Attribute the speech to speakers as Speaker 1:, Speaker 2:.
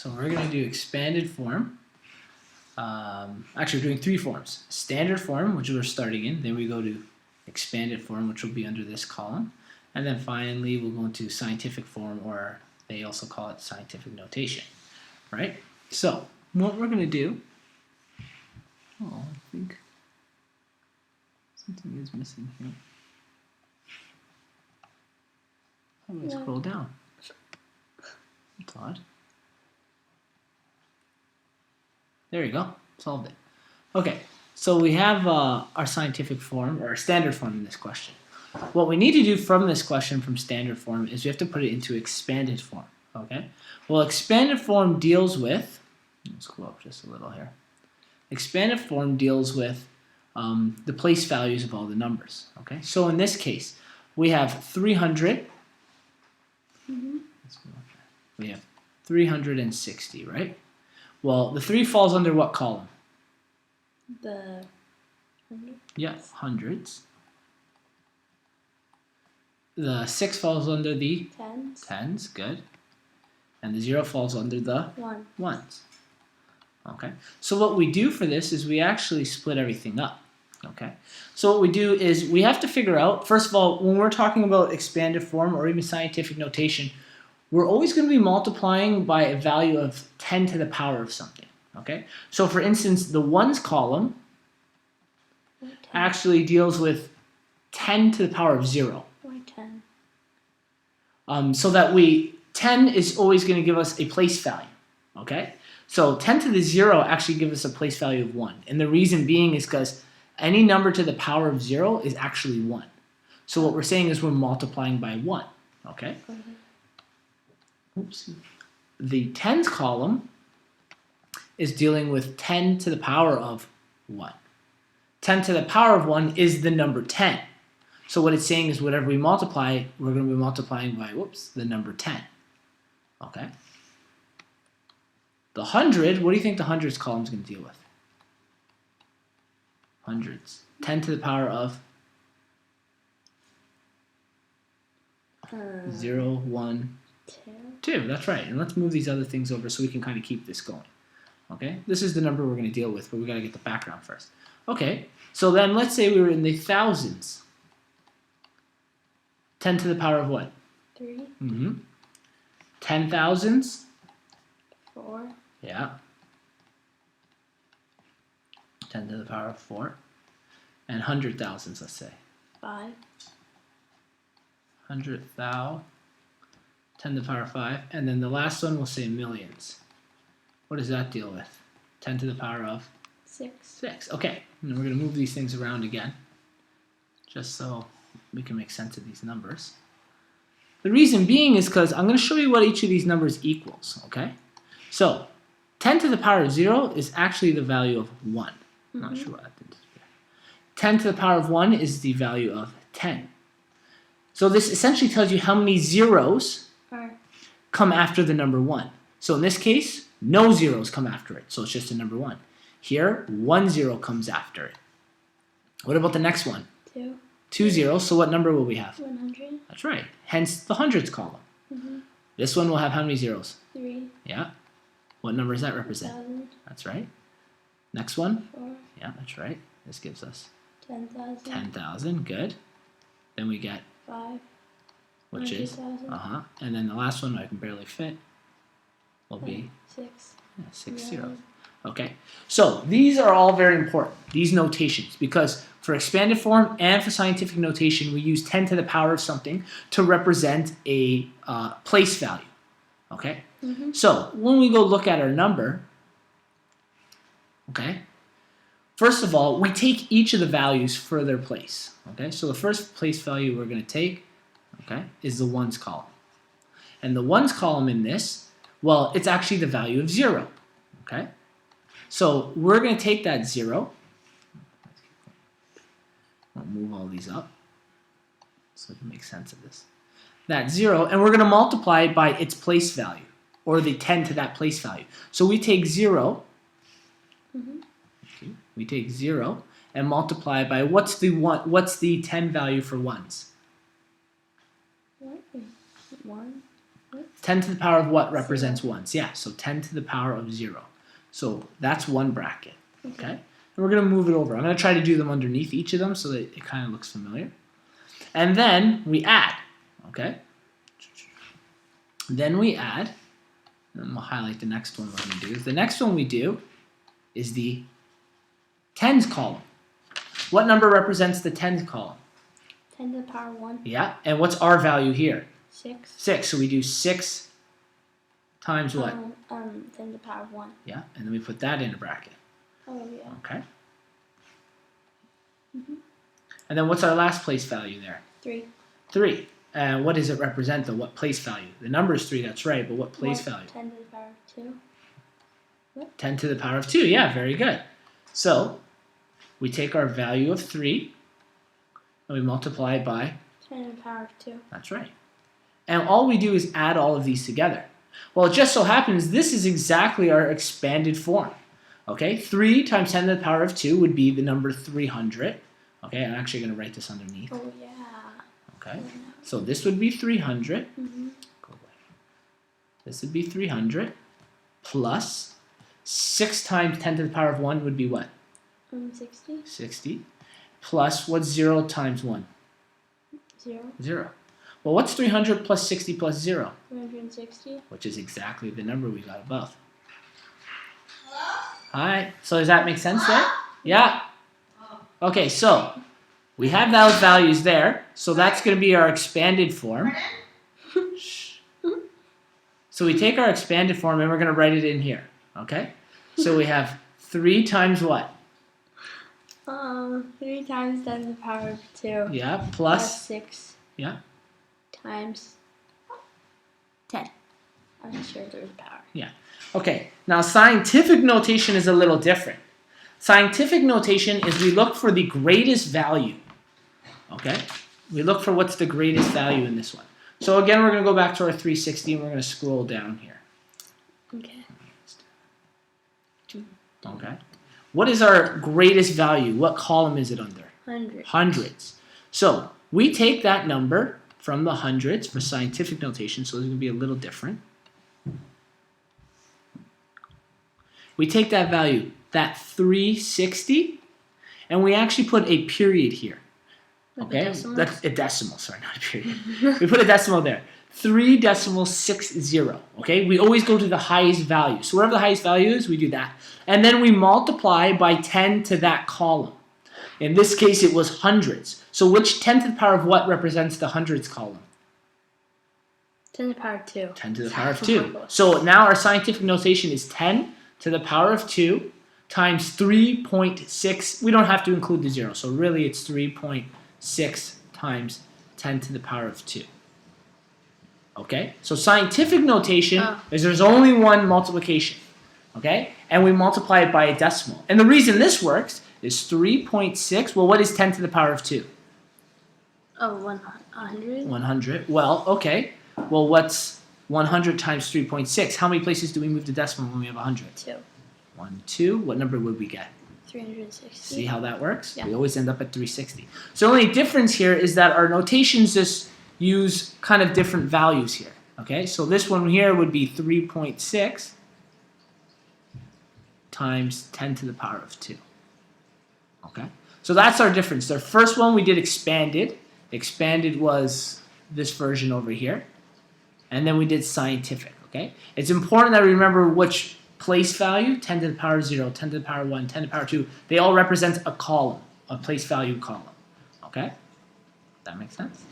Speaker 1: so we're going to do expanded form. Actually, we're doing 3 forms. Standard form, which we're starting in. Then we go to expanded form, which will be under this column. And then finally, we'll go into scientific form, or they also call it scientific notation. Right? So, what we're going to do... Oh, I think something is missing here. How do I scroll down? That's odd. There you go. Solved it. Okay, so we have our scientific form, or our standard form in this question. What we need to do from this question, from standard form, is we have to put it into expanded form. Okay? Well, expanded form deals with... Let's go up just a little here. Expanded form deals with the place values of all the numbers. Okay? So in this case, we have 300. We have 360, right? Well, the 3 falls under what column?
Speaker 2: The hundreds.
Speaker 1: Yeah, hundreds. The 6 falls under the tens, good. And the 0 falls under the ones. Okay, so what we do for this is we actually split everything up. Okay, so what we do is we have to figure out, first of all, when we're talking about expanded form or even scientific notation, we're always going to be multiplying by a value of 10 to the power of something. Okay, so for instance, the ones column actually deals with 10 to the power of 0.
Speaker 2: Why 10?
Speaker 1: So that 10 is always going to give us a place value. Okay, so 10 to the 0 actually gives us a place value of 1. And the reason being is because any number to the power of 0 is actually 1. So what we're saying is we're multiplying by 1. Okay? Oops. The tens column is dealing with 10 to the power of 1. 10 to the power of 1 is the number 10. So what it's saying is whatever we multiply, we're going to be multiplying by, the number 10. Okay? The 100, what do you think the hundreds column is going to deal with? Hundreds. 10 to the power of 0, 1, 2. That's right. And let's move these other things over so we can kind of keep this going. Okay? This is the number we're going to deal with, but we got to get the background first. Okay, so then let's say we were in the thousands. 10 to the power of what?
Speaker 2: 3.
Speaker 1: 10 thousands?
Speaker 2: 4.
Speaker 1: Yeah. 10 to the power of 4. And 100 thousands, let's say.
Speaker 2: 5.
Speaker 1: 100 thou. 10 to the power of 5. And then the last one we'll say millions. What does that deal with? 10 to the power of 6. Okay, and we're going to move these things around again, just so we can make sense of these numbers. The reason being is because I'm going to show you what each of these numbers equals, okay? So, 10 to the power of 0 is actually the value of 1. I'm not sure what that did. 10 to the power of 1 is the value of 10. So this essentially tells you how many zeros come after the number 1. So in this case, no zeros come after it, so it's just a number 1. Here, 1 0 comes after it. What about the next one?
Speaker 2: 2.
Speaker 1: 2 zeros, so what number will we have?
Speaker 2: 100.
Speaker 1: That's right, hence the hundreds column. This one will have how many zeros?
Speaker 2: 3.
Speaker 1: Yeah. What number does that represent?
Speaker 2: 1,000.
Speaker 1: That's right. Next one?
Speaker 2: 4.
Speaker 1: Yeah, that's right. This gives us
Speaker 2: 10,000.
Speaker 1: 10,000, good. Then we get
Speaker 2: 5.
Speaker 1: which is
Speaker 2: 100,000.
Speaker 1: and then the last one I can barely fit will be
Speaker 2: 6.
Speaker 1: 6 zeros. Okay, so these are all very important, these notations, because for expanded form and for scientific notation, we use 10 to the power of something to represent a place value. Okay, so when we go look at our number, okay, first of all, we take each of the values for their place. Okay, so the first place value we're going to take, okay, is the ones column. And the ones column in this, well, it's actually the value of 0. Okay, so we're going to take that 0. I'll move all these up so we can make sense of this. That 0, and we're going to multiply it by its place value, or the 10 to that place value. So we take 0, okay, we take 0 and multiply by what's the 10 value for ones?
Speaker 2: What? 1?
Speaker 1: 10 to the power of what represents ones? Yeah, so 10 to the power of 0. So that's one bracket, okay? And we're going to move it over. I'm going to try to do them underneath each of them so that it kind of looks familiar. And then we add, okay? Then we add, and we'll highlight the next one we're going to do. The next one we do is the tens column. What number represents the tens column?
Speaker 2: 10 to the power 1.
Speaker 1: Yeah, and what's our value here?
Speaker 2: 6.
Speaker 1: 6, so we do 6 times what?
Speaker 2: 10 to the power 1.
Speaker 1: Yeah, and then we put that in a bracket.
Speaker 2: Oh, yeah.
Speaker 1: Okay. And then what's our last place value there?
Speaker 2: 3.
Speaker 1: 3. And what does it represent though? What place value? The number is 3, that's right, but what place value?
Speaker 2: 10 to the power 2.
Speaker 1: 10 to the power of 2, yeah, very good. So, we take our value of 3, and we multiply it by,
Speaker 2: 10 to the power of 2.
Speaker 1: that's right. And all we do is add all of these together. Well, it just so happens this is exactly our expanded form. Okay, 3 times 10 to the power of 2 would be the number 300. Okay, I'm actually going to write this underneath.
Speaker 2: Oh, yeah.
Speaker 1: Okay, so this would be 300.
Speaker 2: Mm-hmm.
Speaker 1: Go away. This would be 300 plus 6 times 10 to the power of 1 would be what?
Speaker 2: 60.
Speaker 1: 60. Plus what's 0 times 1?
Speaker 2: 0.
Speaker 1: 0. Well, what's 300 plus 60 plus 0?
Speaker 2: 360.
Speaker 1: Which is exactly the number we got above. Hi. So does that make sense there? Yeah. Okay, so we have those values there. So that's going to be our expanded form. Shh. So we take our expanded form and we're going to write it in here. Okay? So we have 3 times what?
Speaker 2: 3 times 10 to the power of 2.
Speaker 1: Yeah, plus
Speaker 2: 6.
Speaker 1: Yeah.
Speaker 2: Times 10. I'm not sure there's power.
Speaker 1: Yeah. Okay, now scientific notation is a little different. Scientific notation is we look for the greatest value. Okay? We look for what's the greatest value in this one. So again, we're going to go back to our 360 and we're going to scroll down here.
Speaker 2: Okay.
Speaker 1: Okay. What is our greatest value? What column is it under?
Speaker 2: 100.
Speaker 1: Hundreds. So we take that number from the hundreds for scientific notation, so it's going to be a little different. We take that value, that 360, and we actually put a period here.
Speaker 2: Like
Speaker 1: Okay?
Speaker 2: a decimal?
Speaker 1: That's a decimal, sorry, not a period. We put a decimal there. 3.60. Okay? We always go to the highest value. So whatever the highest value is, we do that. And then we multiply by 10 to that column. In this case, it was hundreds. So which 10 to the power of what represents the hundreds column?
Speaker 2: 10 to the power of 2.
Speaker 1: 10 to the power of 2. So now our scientific notation is 10 to the power of 2 times 3.6. We don't have to include the 0. So really it's 3.6 times 10 to the power of 2. Okay? So scientific notation is there's only one multiplication. Okay? And we multiply it by a decimal. And the reason this works is 3.6. Well, what is 10 to the power of 2?
Speaker 2: Oh, 100?
Speaker 1: 100. Well, okay. Well, what's 100 times 3.6? How many places do we move the decimal when we have 100?
Speaker 2: 2.
Speaker 1: 1, 2. What number would we get?
Speaker 2: 360.
Speaker 1: See how that works?
Speaker 2: Yeah.
Speaker 1: We always end up at 360. So the only difference here is that our notations just use kind of different values here. Okay, so this one here would be 3.6 times 10 to the power of 2. Okay, so that's our difference. The first one we did expanded. Expanded was this version over here. And then we did scientific, okay? It's important that we remember which place value, 10 to the power 0, 10 to the power 1, 10 to the power 2, they all represent a column, a place value column, okay? That makes sense?